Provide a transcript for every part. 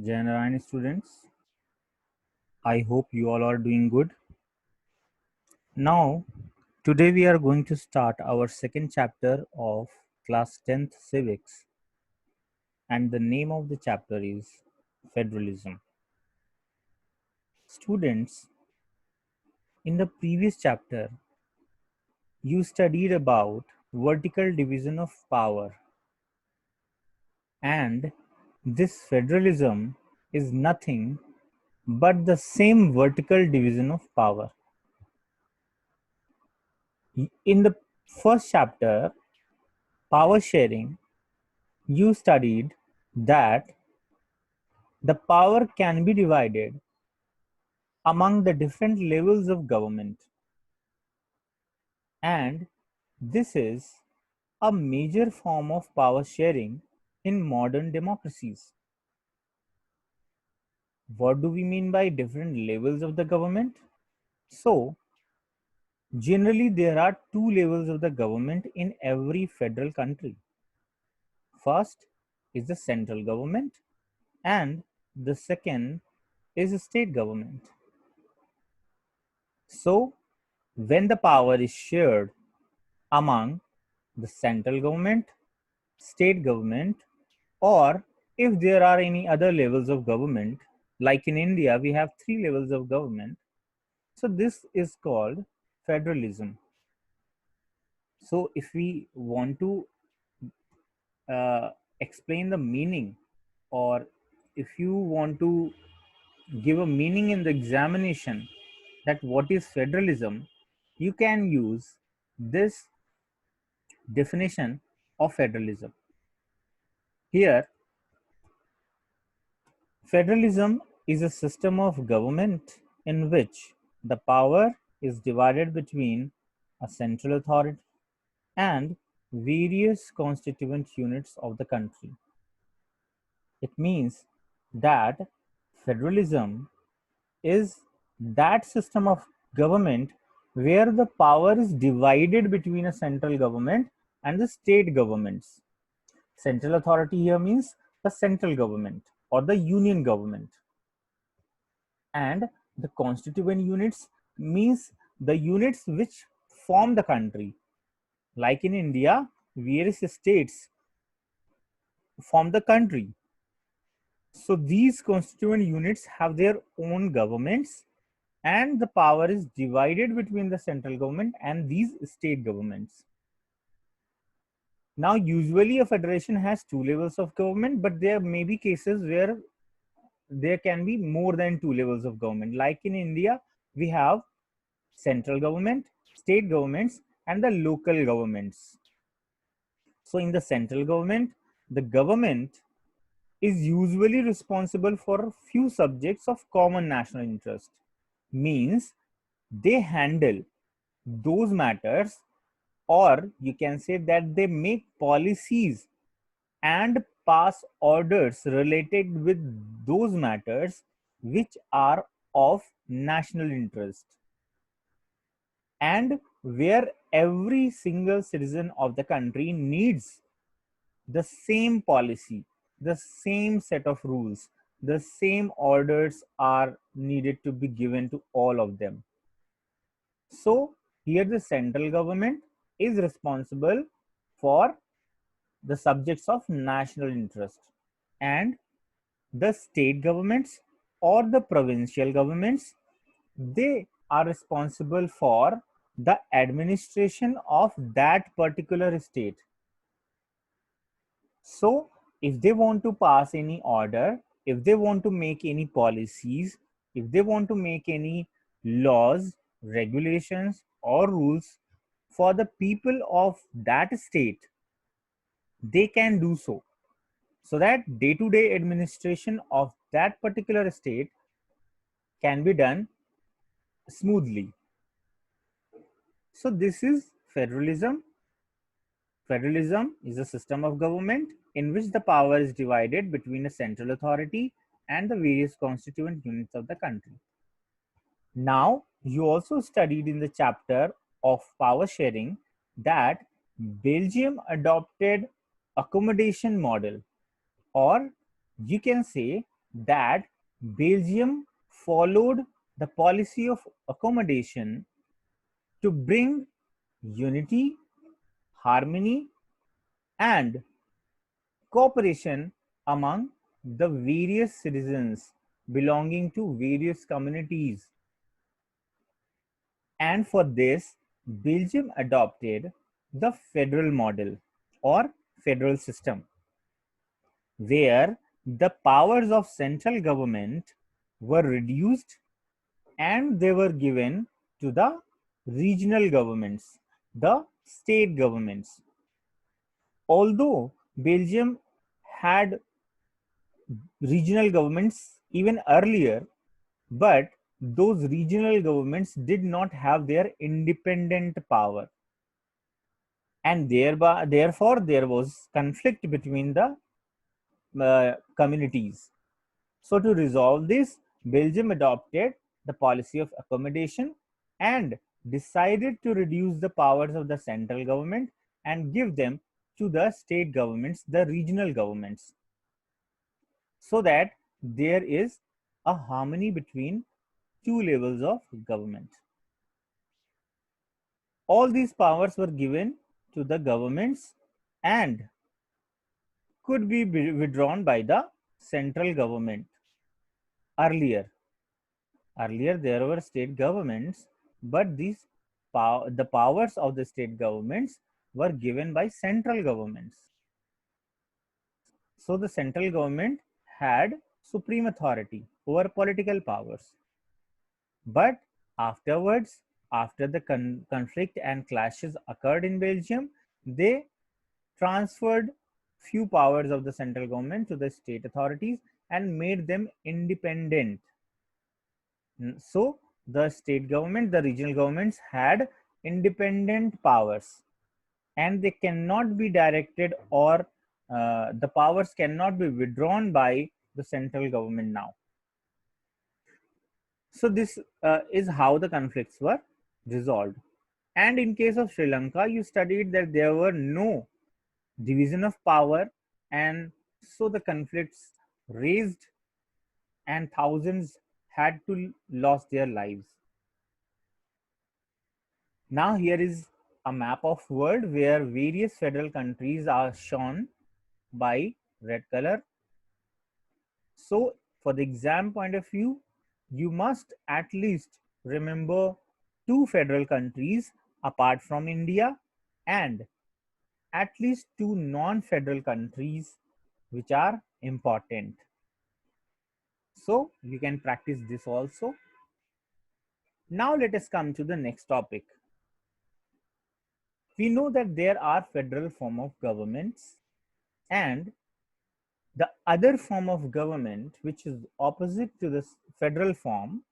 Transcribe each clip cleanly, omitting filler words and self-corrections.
Jai Narayan students, I hope you all are doing good. Now, today we are going to start our second chapter of class 10th civics, and the name of the chapter is Federalism. Students, in the previous chapter, you studied about vertical division of power, and this federalism is nothing but the same vertical division of power. In the first chapter, power sharing, you studied that the power can be divided among the different levels of government, and this is a major form of power sharing in modern democracies. What do we mean by different levels of the government? So, generally, there are two levels of the government in every federal country. First is the central government, and the second is the state government. So, when the power is shared among the central government, state government, or if there are any other levels of government, like in India, we have three levels of government. So, this is called federalism. So, if we want to uh, explain the meaning, or if you want to give a meaning in the examination that what is federalism, you can use this definition of federalism. Here, federalism is a system of government in which the power is divided between a central authority and various constituent units of the country. It means that federalism is that system of government where the power is divided between a central government and the state governments. Central authority here means the central government or the union government, and the constituent units means the units which form the country. Like in India, various states form the country. So these constituent units have their own governments, and the power is divided between the central government and these state governments. Now, usually a federation has two levels of government, but there may be cases where there can be more than two levels of government. Like in India, we have central government, state governments, and the local governments. So, in the central government, the government is usually responsible for few subjects of common national interest. Means they handle those matters, or you can say that they make policies and pass orders related with those matters which are of national interest, and where every single citizen of the country needs the same policy, the same set of rules, the same orders are needed to be given to all of them. So, here the central government is responsible for the subjects of national interest, and the state governments or the provincial governments, they are responsible for the administration of that particular state. So, if they want to pass any order, if they want to make any policies, if they want to make any laws, regulations, or rules for the people of that state, they can do so. So that day to day administration of that particular state can be done smoothly. So, this is federalism. Federalism is a system of government in which the power is divided between a central authority and the various constituent units of the country. Now, you also studied in the chapter of power sharing that Belgium adopted accommodation model, or you can say that Belgium followed the policy of accommodation to bring unity, harmony, and cooperation among the various citizens belonging to various communities. And for this, Belgium adopted the federal model or federal system, where the powers of central government were reduced and they were given to the regional governments, the state governments. Although Belgium had regional governments even earlier, but those regional governments did not have their independent power, and therefore there was conflict between the communities. So to resolve this, Belgium adopted the policy of accommodation and decided to reduce the powers of the central government and give them to the state governments, the regional governments, so that there is a harmony between two levels of government. All these powers were given to the governments and could be withdrawn by the central government. Earlier, there were state governments, but the powers of the state governments were given by central governments. So the central government had supreme authority over political powers. But afterwards, after the conflict and clashes occurred in Belgium, they transferred few powers of the central government to the state authorities and made them independent. So the state government, the regional governments had independent powers, and they cannot be directed, or the powers cannot be withdrawn by the central government now. So this is how the conflicts were resolved. And in case of Sri Lanka, you studied that there were no division of power, and so the conflicts raised and thousands had to lost their lives. Now here is a map of world where various federal countries are shown by red color. So for the exam point of view, you must at least remember 2 federal countries apart from India, and at least 2 non-federal countries which are important. So you can practice this also. Now let us come to the next topic. We know that there are federal form of governments, and the other form of government which is opposite to this federal form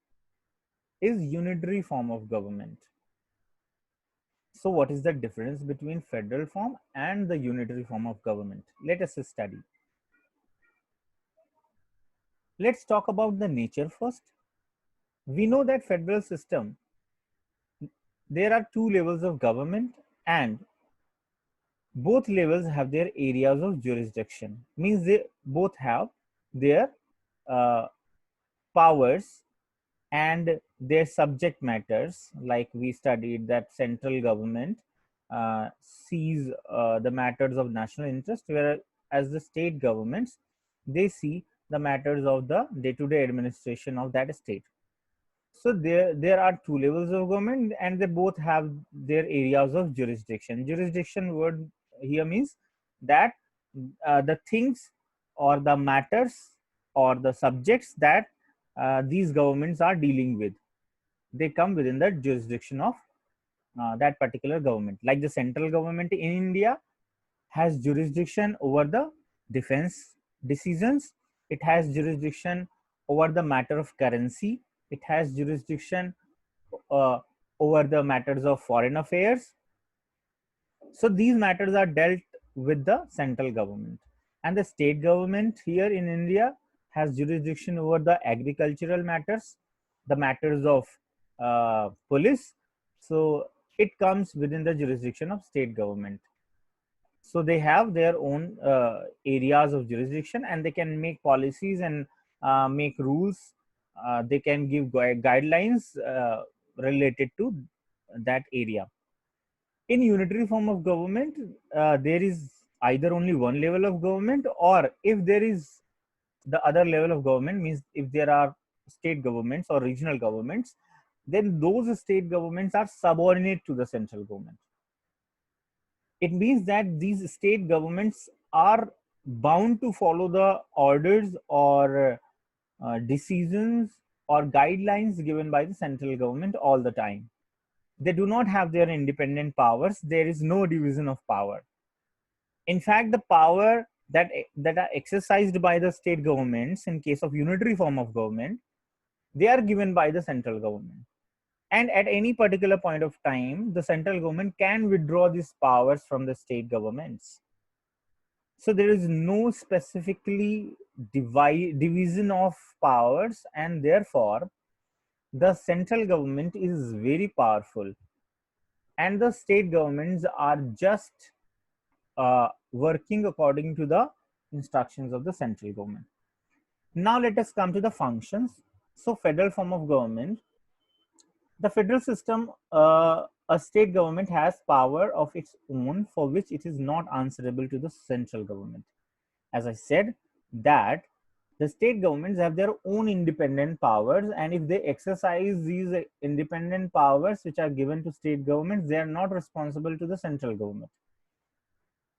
is unitary form of government. So what is the difference between federal form and the unitary form of government? Let us study. Let's talk about the nature first. We know that federal system, there are 2 levels of government, and both levels have their areas of jurisdiction. Means they both have their powers and their subject matters. Like we studied that central government sees the matters of national interest, whereas the state governments, they see the matters of the day-to-day administration of that state. So there are 2 levels of government, and they both have their areas of jurisdiction. Jurisdiction word here means that the things or the matters or the subjects that these governments are dealing with, they come within the jurisdiction of that particular government. Like the central government in India has jurisdiction over the defense decisions, it has jurisdiction over the matter of currency, it has jurisdiction uh, over the matters of foreign affairs. So these matters are dealt with the central government, and the state government here in India has jurisdiction over the agricultural matters, the matters of police. So it comes within the jurisdiction of state government. So they have their own areas of jurisdiction, and they can make policies and make rules, they can give guidelines related to that area. In unitary form of government, there is either only one level of government, or if there is the other level of government, means if there are state governments or regional governments, then those state governments are subordinate to the central government. It means that these state governments are bound to follow the orders or decisions or guidelines given by the central government all the time. They do not have their independent powers. There is no division of power. In fact, the power that are exercised by the state governments in case of unitary form of government, they are given by the central government. And at any particular point of time, the central government can withdraw these powers from the state governments. So there is no specifically division of powers, and therefore the central government is very powerful, and the state governments are just working according to the instructions of the central government. Now let us come to the functions. So federal form of government, the federal system, a state government has power of its own for which it is not answerable to the central government. As I said, that the state governments have their own independent powers, and if they exercise these independent powers which are given to state governments, they are not responsible to the central government.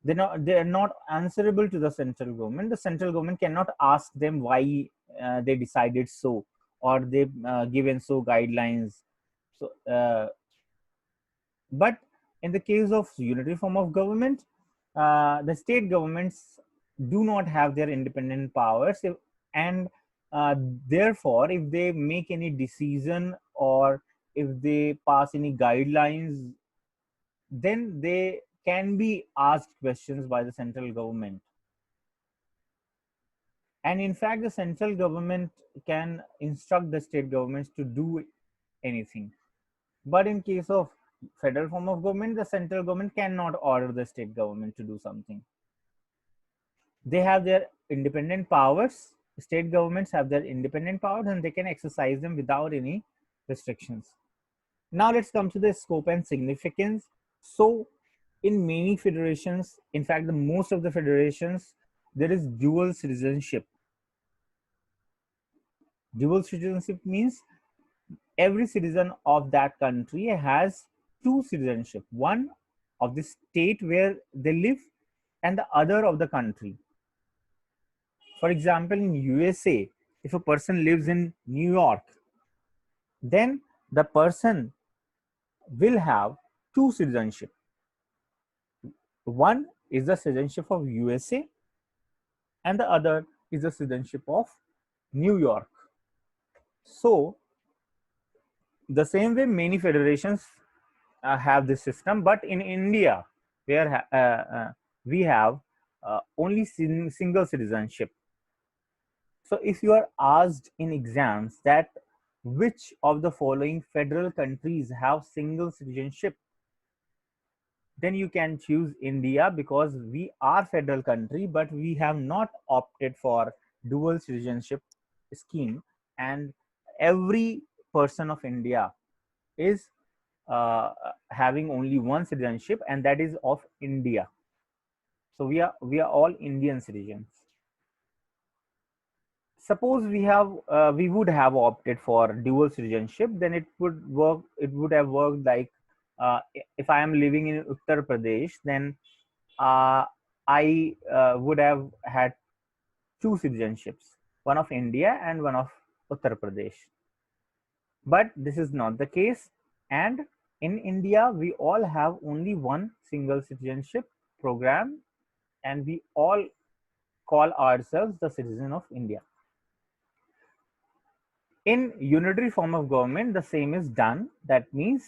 They are not answerable to the central government. The central government cannot ask them why they decided so, or they given so guidelines. So but in the case of unitary form of government, the state governments do not have their independent powers, and therefore if they make any decision or if they pass any guidelines, then they can be asked questions by the central government. And in fact, the central government can instruct the state governments to do anything. But in case of federal form of government, the central government cannot order the state government to do something. They have their independent powers. State governments have their independent powers, and they can exercise them without any restrictions. Now let's come to the scope and significance. So in many federations, in fact, the most of the federations, there is dual citizenship. Dual citizenship means every citizen of that country has two citizenship, one of the state where they live and the other of the country. For example, in USA, if a person lives in New York, then the person will have two citizenship. One is the citizenship of USA and the other is the citizenship of New York. So the same way many federations have this system, but in India, where we have only single citizenship. So if you are asked in exams that which of the following federal countries have single citizenship, then you can choose India, because we are federal country, but we have not opted for dual citizenship scheme, and every person of India is having only one citizenship, and that is of India. So we are all Indian citizens. Suppose we would have opted for dual citizenship, then it would have worked like, if I am living in Uttar Pradesh, then I would have had two citizenships, one of India and one of Uttar Pradesh. But this is not the case, and in India we all have only one single citizenship program, and we all call ourselves the citizen of India. In unitary form of government, the same is done. That means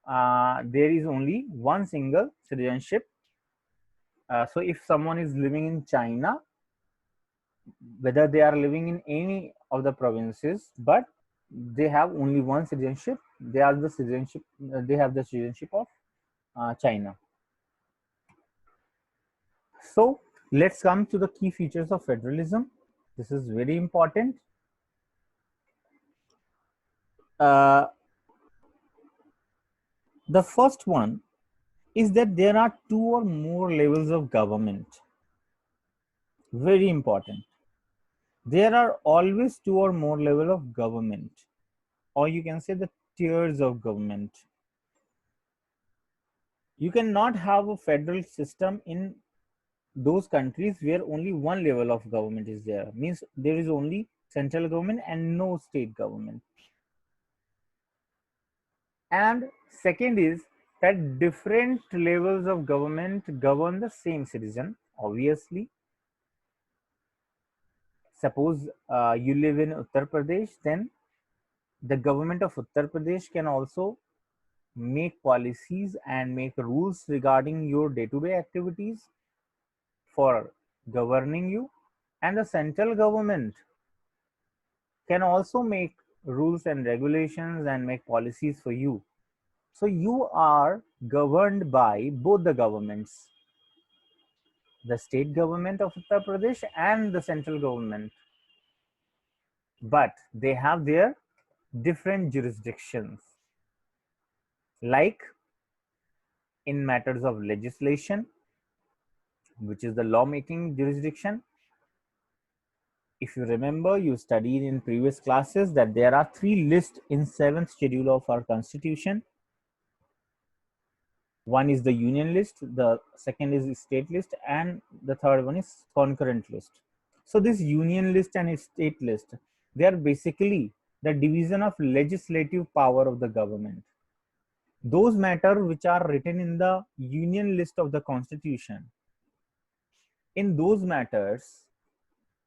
there is only one single citizenship. So if someone is living in China, whether they are living in any of the provinces, but they have only one citizenship, they have the citizenship of China. So let's come to the key features of federalism. This is very important. Uh, the first one is that there are two or more levels of government. Very important. There are always two or more level of government, or you can say the tiers of government. You cannot have a federal system in those countries where only one level of government is there. Means there is only central government and no state government. And second is that different levels of government govern the same citizen. Obviously, suppose you live in Uttar Pradesh, then the government of Uttar Pradesh can also make policies and make rules regarding your day-to-day activities for governing you, and the central government can also make rules and regulations and make policies for you. So you are governed by both the governments, the state government of Uttar Pradesh and the central government, but they have their different jurisdictions. Like in matters of legislation, which is the lawmaking jurisdiction. If you remember, you studied in previous classes that there are three lists in 7th schedule of our constitution. One is the union list, the second is state list, and the third one is concurrent list. So this union list and state list, they are basically the division of legislative power of the government. Those matters which are written in the union list of the constitution, in those matters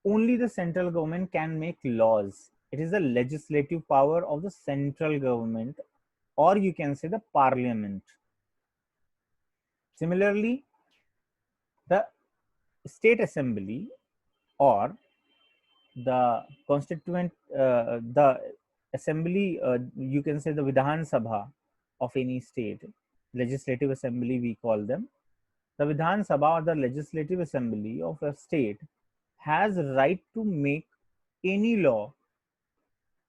only the central government can make laws. It is the legislative power of the central government, or you can say the parliament. Similarly, the state assembly or the constituent, the assembly, you can say the Vidhan Sabha of any state, legislative assembly we call them. The Vidhan Sabha or the legislative assembly of a state has right to make any law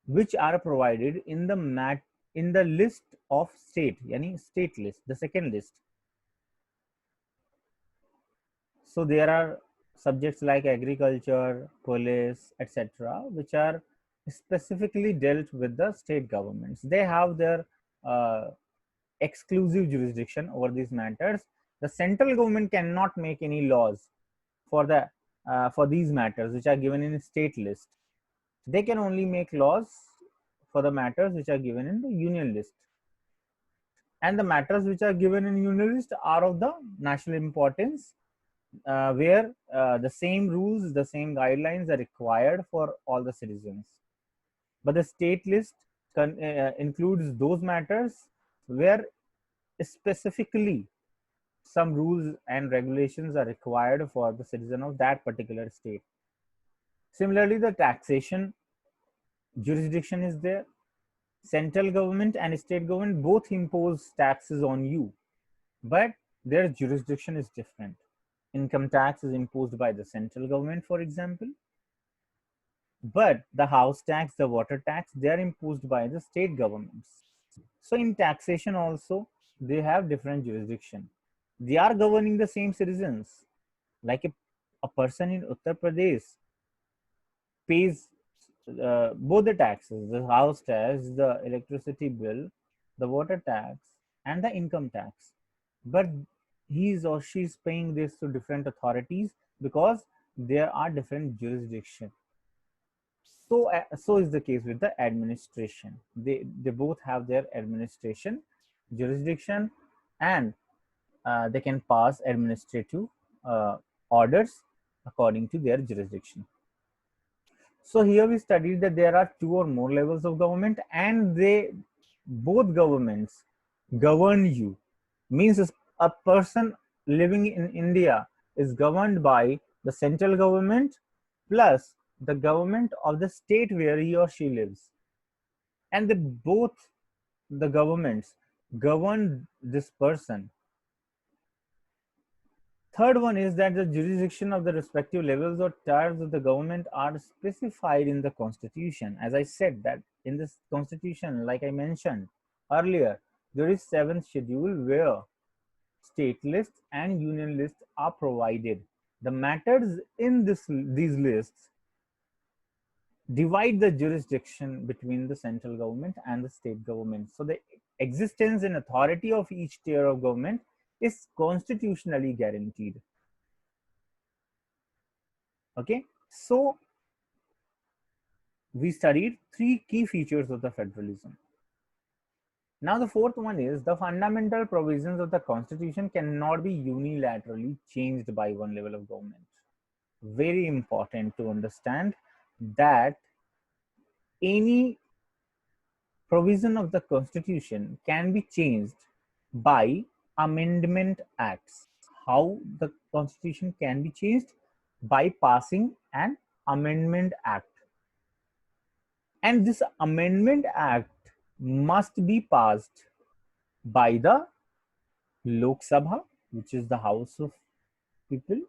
which are provided in the list of state, yani state list, the second list. So there are subjects like agriculture, police, etc., which are specifically dealt with the state governments. They have their uh, exclusive jurisdiction over these matters. The central government cannot make any laws for for these matters which are given in state list. They can only make laws for the matters which are given in the union list. And the matters which are given in union list are of the national importance, where the same rules, the same guidelines are required for all the citizens. But the state list includes those matters where specifically some rules and regulations are required for the citizen of that particular state. Similarly, the taxation jurisdiction is there. Central government and state government both impose taxes on you, but their jurisdiction is different. Income tax is imposed by the central government, for example, but the house tax, the water tax, they are imposed by the state governments. So in taxation also, they have different jurisdiction. They are governing the same citizens. Like a person in Uttar Pradesh pays both the taxes, the house tax, the electricity bill, the water tax, and the income tax. But he or she is paying this to different authorities because there are different jurisdictions. So is the case with the administration. They both have their administration jurisdiction, and they can pass administrative orders according to their jurisdiction. So here we studied that there are two or more levels of government, and they both governments govern you. Means a person living in India is governed by the central government plus the government of the state where he or she lives, and both the governments govern this person. Third one is that the jurisdiction of the respective levels or tiers of the government are specified in the constitution. As I said that in this constitution, like I mentioned earlier, there is 7th schedule where state lists and union lists are provided. The matters in these lists divide the jurisdiction between the central government and the state government. So the existence and authority of each tier of government is constitutionally guaranteed. Okay, so we studied 3 key features of the federalism. Now the fourth one is the fundamental provisions of the constitution cannot be unilaterally changed by one level of government. Very important to understand that any provision of the constitution can be changed by amendment acts. How the constitution can be changed? By passing an amendment act. And this amendment act must be passed by the Lok Sabha, which is the House of People,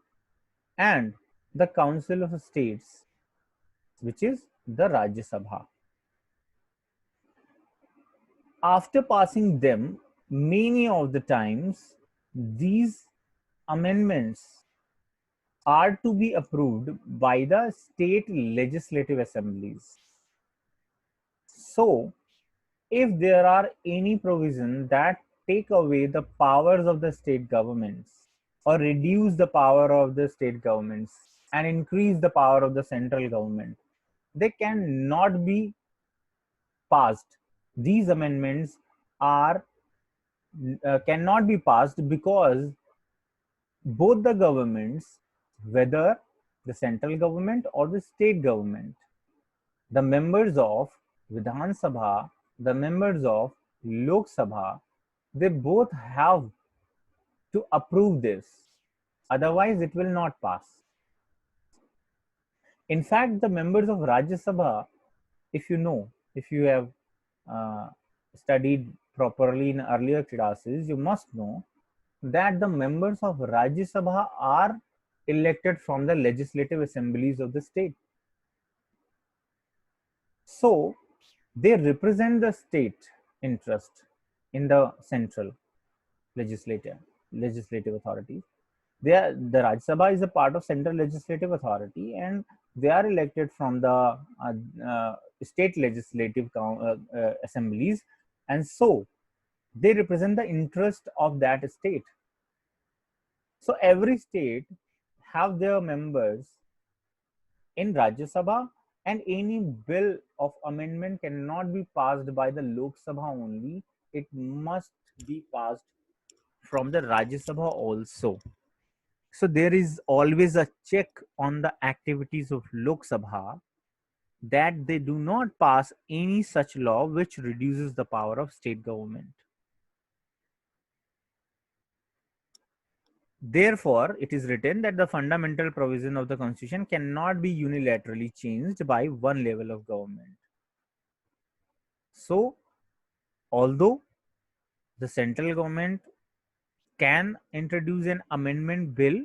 and the Council of States, which is the Rajya Sabha. After passing them, many of the times these amendments are to be approved by the state legislative assemblies. So, if there are any provision that take away the powers of the state governments or reduce the power of the state governments and increase the power of the central government, they cannot be passed. These amendments are cannot be passed because both the governments, whether the central government or the state government, the members of Vidhan Sabha, the members of Lok Sabha, they both have to approve this. Otherwise, it will not pass. In fact, the members of Rajya Sabha, if you have uh, studied properly in earlier classes, you must know that the members of Rajya Sabha are elected from the legislative assemblies of the state. So they represent the state interest in the central legislative authority. The Rajya Sabha is a part of central legislative authority, and they are elected from the state legislative assemblies, and so they represent the interest of that state. So every state have their members in Rajya Sabha, and any bill of amendment cannot be passed by the Lok Sabha only. It must be passed from the Rajya Sabha also. So there is always a check on the activities of Lok Sabha that they do not pass any such law which reduces the power of state government. Therefore, it is written that the fundamental provision of the constitution cannot be unilaterally changed by one level of government. So, although the central government can introduce an amendment bill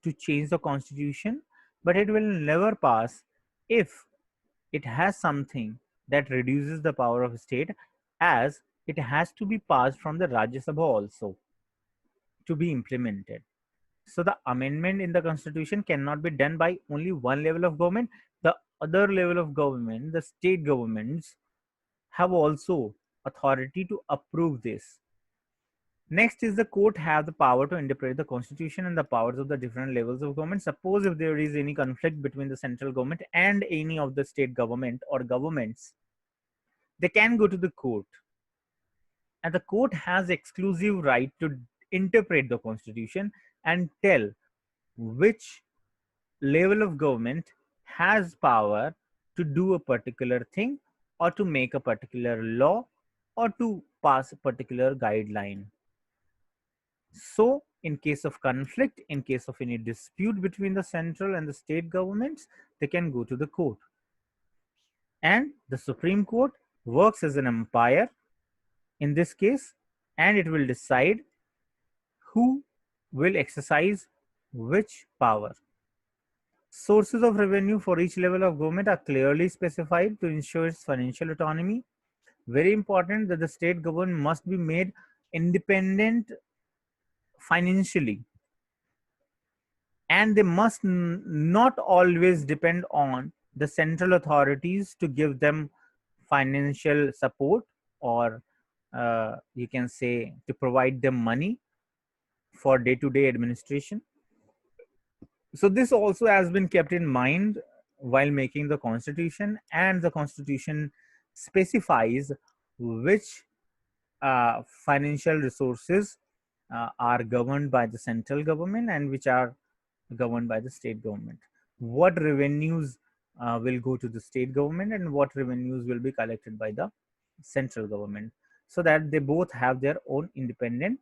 to change the constitution, but it will never pass if it has something that reduces the power of state, as it has to be passed from the Rajya Sabha also to be implemented. So the amendment in the constitution cannot be done by only one level of government. The other level of government, the state governments, have also authority to approve this. Next is the court have the power to interpret the constitution and the powers of the different levels of government. Suppose if there is any conflict between the central government and any of the state government or governments, they can go to the court, and the court has exclusive right to interpret the constitution and tell which level of government has power to do a particular thing or to make a particular law or to pass a particular guideline. So in case of conflict, in case of any dispute between the central and the state governments, they can go to the court. And the Supreme Court works as an umpire in this case, and it will decide who will exercise which power. Sources of revenue for each level of government are clearly specified to ensure its financial autonomy. Very important that the state government must be made independent financially, and they must not always depend on the central authorities to give them financial support, or you can say to provide them money for day-to-day administration. So this also has been kept in mind while making the constitution, and the constitution specifies which financial resources are governed by the central government and which are governed by the state government. What revenues will go to the state government and what revenues will be collected by the central government, so that they both have their own independent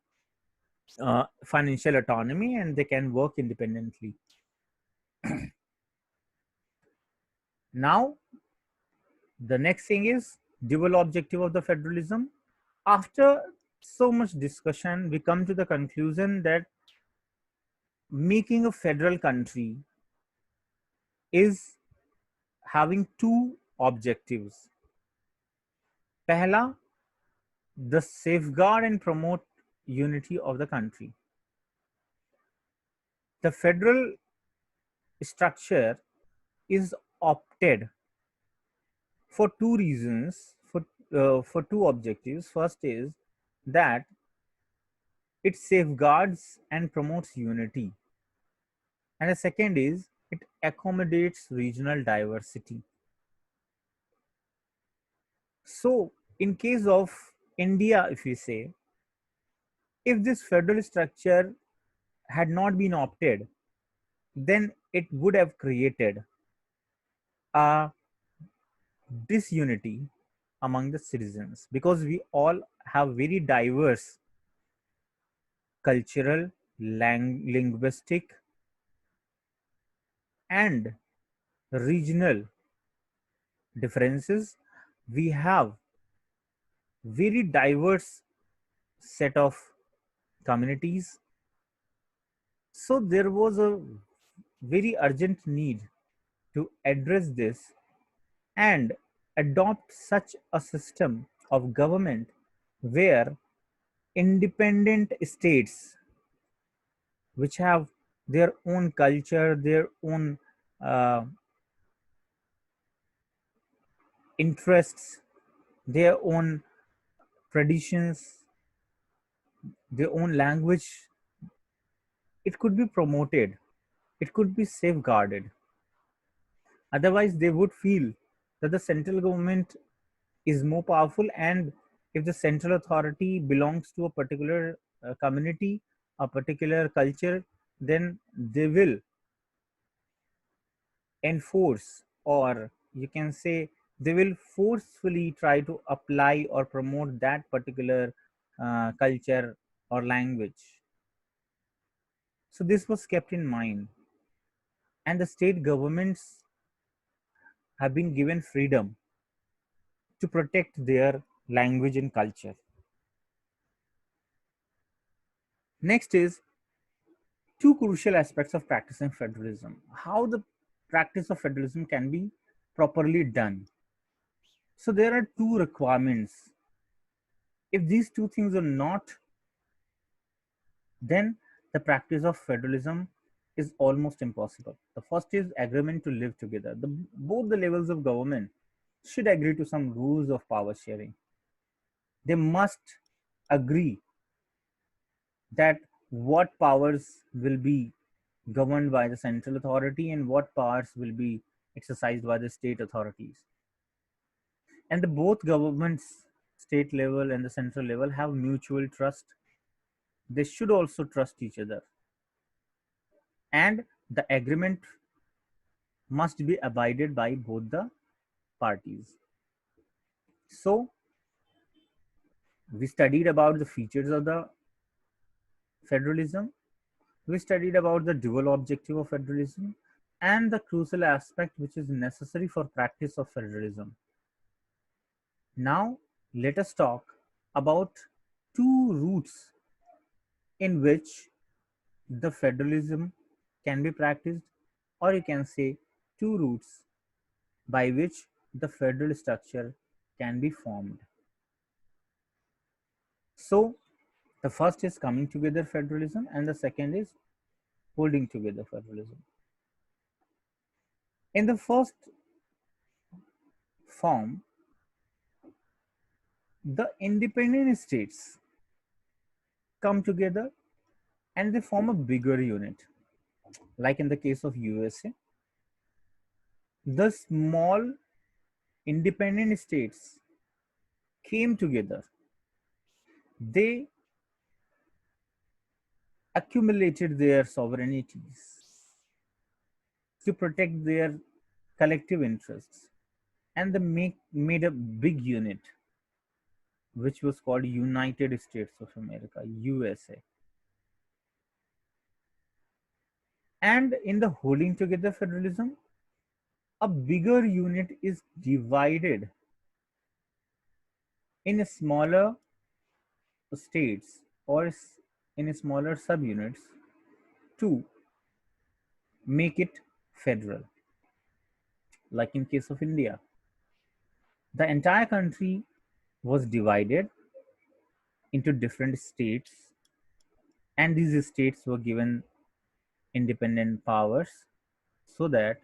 financial autonomy and they can work independently. Now, the next thing is dual objective of the federalism. After so much discussion, we come to the conclusion that making a federal country is having two objectives. Pehla, the safeguard and promote unity of the country. The federal structure is opted for two reasons, for two objectives. First is that it safeguards and promotes unity, and the second is it accommodates regional diversity. So, in case of India, if we say, if this federal structure had not been opted, then it would have created a disunity among the citizens, because we all have very diverse cultural, linguistic, and regional differences. We have very diverse set of communities. So there was a very urgent need to address this and adopt such a system of government where independent states, which have their own culture, their own uh, interests, their own traditions, their own language, it could be promoted, it could be safeguarded. Otherwise, they would feel that the central government is more powerful, and if the central authority belongs to a particular community, a particular culture, then they will enforce, or you can say they will forcefully try to apply or promote that particular culture or language. So this was kept in mind, and the state governments have been given freedom to protect their language and culture. Next is two crucial aspects of practicing federalism. How the practice of federalism can be properly done. So there are two requirements. If these two things are not, then the practice of federalism is almost impossible. The first is agreement to live together. Both the levels of government should agree to some rules of power sharing. They must agree that what powers will be governed by the central authority and what powers will be exercised by the state authorities. And the both governments, state level and the central level, have mutual trust. They should also trust each other. And the agreement must be abided by both the parties. So, we studied about the features of the federalism. We studied about the dual objective of federalism and the crucial aspect which is necessary for practice of federalism. Now, let us talk about two routes in which the federalism can be practiced, or you can say two routes by which the federal structure can be formed. So, the first is coming together federalism, and the second is holding together federalism. In the first form, the independent states come together and they form a bigger unit. Like in the case of USA, the small independent states came together. They accumulated their sovereignties to protect their collective interests, and they made a big unit which was called United States of America, USA. And in the holding together federalism, a bigger unit is divided in smaller states or in smaller subunits to make it federal. Like in case of India, the entire country was divided into different states, and these states were given independent powers so that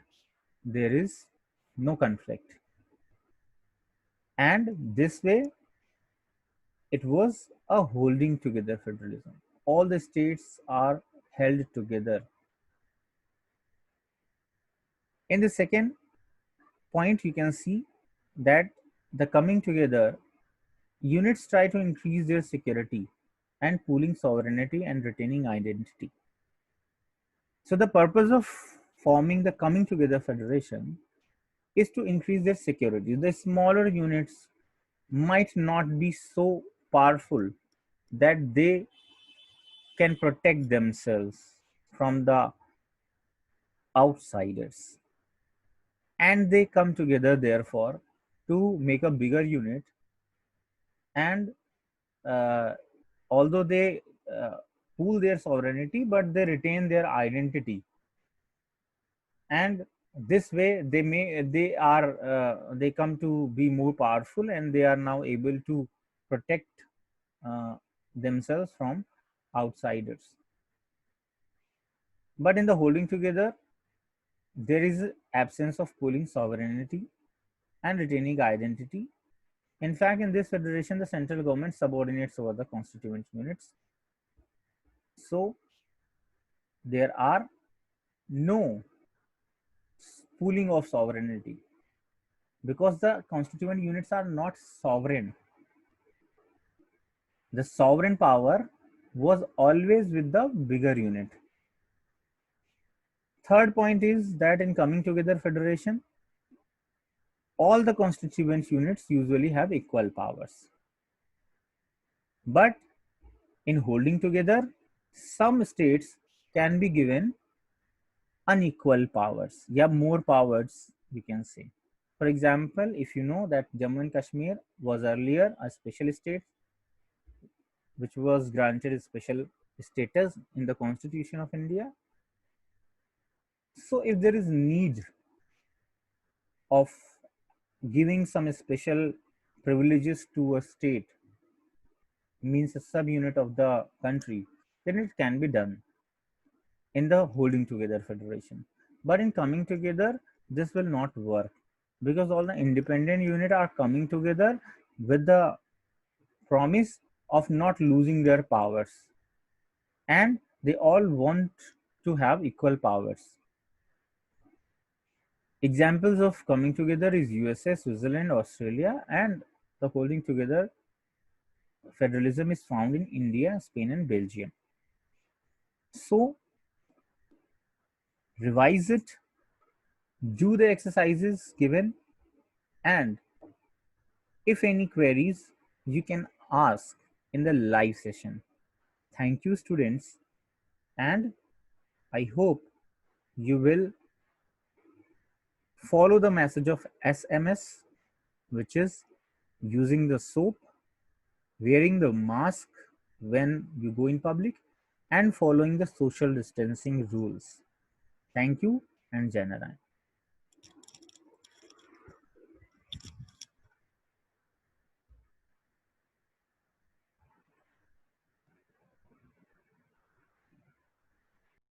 there is no conflict. And this way, it was a holding together federalism. All the states are held together. In the second point, you can see that the coming together units try to increase their security and pooling sovereignty and retaining identity. So the purpose of forming the coming together federation is to increase their security. The smaller units might not be so powerful that they can protect themselves from the outsiders, and they come together therefore to make a bigger unit. And uh, although they pool their sovereignty, but they retain their identity, and this way they come to be more powerful, and they are now able to protect uh, themselves from outsiders. But in the holding together, there is absence of pooling sovereignty and retaining identity. In fact, in this federation, the central government subordinates over the constituent units. So there are no pooling of sovereignty because the constituent units are not sovereign. The sovereign power was always with the bigger unit. Third point is that in coming together federation, all the constituent units usually have equal powers. But in holding together, some states can be given unequal powers. Yeah, more powers, we can say. For example, if you know that Jammu and Kashmir was earlier a special state which was granted a special status in the Constitution of India. So if there is need of giving some special privileges to a state, means a subunit of the country, then it can be done in the holding together federation. But in coming together, this will not work because all the independent unit are coming together with the promise of not losing their powers, and they all want to have equal powers. Examples of coming together is USA, Switzerland, Australia, and the holding together federalism is found in India, Spain, and Belgium. So revise it, do the exercises given, and if any queries, you can ask in the live session. Thank you, students, and I hope you will follow the message of SMS, which is using the soap, wearing the mask when you go in public, and following the social distancing rules. Thank you and Jai Narayan.